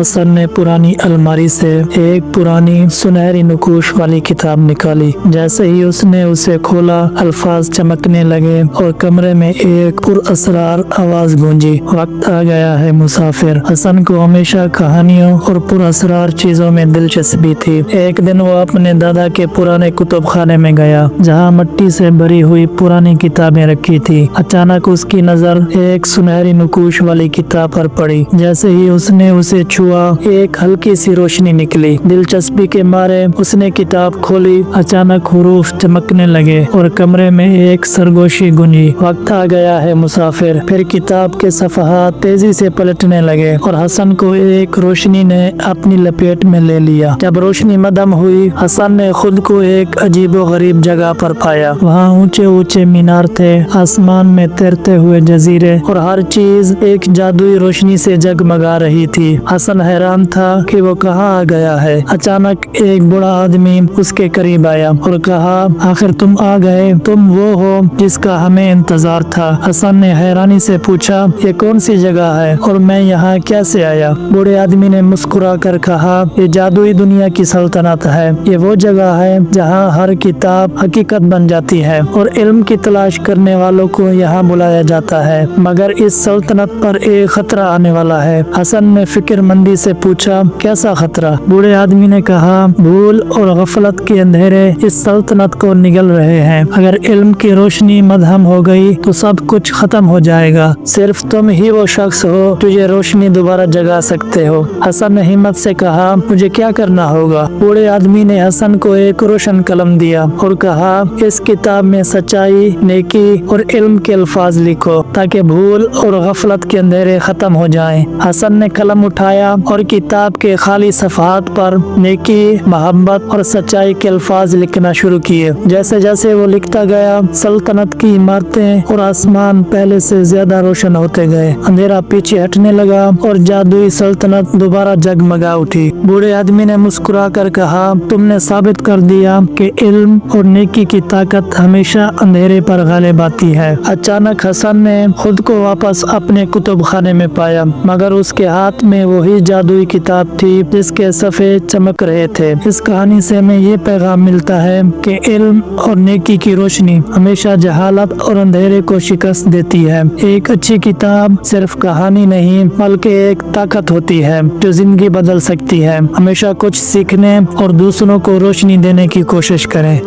حسن نے پرانی الماری سے ایک پرانی سنہری نقوش والی کتاب نکالی۔ جیسے ہی اس نے اسے کھولا، الفاظ چمکنے لگے اور کمرے میں ایک پر اسرار آواز گونجی، وقت آ گیا ہے مسافر۔ حسن کو ہمیشہ کہانیوں اور پر اسرار چیزوں میں دلچسپی تھی۔ ایک دن وہ اپنے دادا کے پرانے کتب خانے میں گیا، جہاں مٹی سے بھری ہوئی پرانی کتابیں رکھی تھی۔ اچانک اس کی نظر ایک سنہری نقوش والی کتاب پر پڑی۔ جیسے ہی اس نے اسے چھوا، ایک ہلکی سی روشنی نکلی۔ دلچسپی کے مارے اس نے کتاب کھولی۔ اچانک حروف چمکنے لگے اور کمرے میں ایک سرگوشی گونجی، وقت آ گیا ہے مسافر۔ پھر کتاب کے صفحات تیزی سے پلٹنے لگے اور حسن کو ایک روشنی نے اپنی لپیٹ میں لے لیا۔ جب روشنی مدھم ہوئی، حسن نے خود کو ایک عجیب و غریب جگہ پر پایا۔ وہاں اونچے اونچے مینار تھے، آسمان میں تیرتے ہوئے جزیرے اور ہر چیز ایک جادوئی روشنی سے جگمگا رہی تھی۔ حسن حیران تھا کہ وہ کہاں آ گیا ہے۔ اچانک ایک بڑا آدمی اس کے قریب آیا اور کہا، آخر تم آ گئے، تم وہ ہو جس کا ہمیں انتظار تھا۔ حسن نے حیرانی سے پوچھا، یہ کون سی جگہ ہے اور میں یہاں کیسے آیا؟ بوڑھے آدمی نے مسکرا کر کہا، یہ جادوئی دنیا کی سلطنت ہے۔ یہ وہ جگہ ہے جہاں ہر کتاب حقیقت بن جاتی ہے اور علم کی تلاش کرنے والوں کو یہاں بلایا جاتا ہے، مگر اس سلطنت پر ایک خطرہ آنے والا ہے۔ حسن نے فکر مندی سے پوچھا، کیسا خطرہ؟ بوڑھے آدمی نے کہا، بھول اور غفلت کے اندھیرے اس سلطنت کو نگل رہے ہیں۔ اگر علم کی روشنی مدھم ہو گئی تو سب کچھ ختم ہو جائے گا۔ صرف تم ہی وہ شخص ہو جو یہ روشنی دوبارہ جگا سکتے ہو۔ حسن نے ہمت سے کہا، مجھے کیا کرنا ہوگا؟ بوڑھے آدمی نے حسن کو ایک روشن قلم دیا اور کہا، اس کتاب میں سچائی، نیکی اور علم کے الفاظ لکھو تاکہ بھول اور غفلت کے اندھیرے ختم ہو جائیں۔ حسن نے قلم اٹھایا اور کتاب کے خالی صفحات پر نیکی، محبت اور سچائی کے الفاظ لکھنا شروع کیے۔ جیسے جیسے وہ لکھتا گیا، سلطنت کی عمارتیں اور آسمان پہلے سے زیادہ روشن ہوتے گئے۔ اندھیرا پیچھے ہٹنے لگا اور جادوئی سلطنت دوبارہ جگمگا اٹھی۔ بوڑھے آدمی نے مسکرا کر کہا، تم نے ثابت کر دیا کہ علم اور نیکی کی طاقت ہمیشہ اندھیرے پر غالب آتی ہے۔ اچانک حسن نے خود کو واپس اپنے کتب خانے میں پایا، مگر اس کے ہاتھ میں وہی جادوئی کتاب تھی جس کے صفحے چمک رہے تھے۔ اس کہانی سے ہمیں یہ پیغام ملتا ہے کہ علم اور نیکی کی روشنی ہمیشہ جہالت اور اندھیرے کو شکست دیتی ہے۔ ایک اچھی کتاب صرف کہانی نہیں بلکہ ایک طاقت ہوتی ہے جو زندگی بدل سکتی ہے۔ ہمیشہ کچھ سیکھنے اور دوسروں کو روشنی دینے کی کوشش کریں۔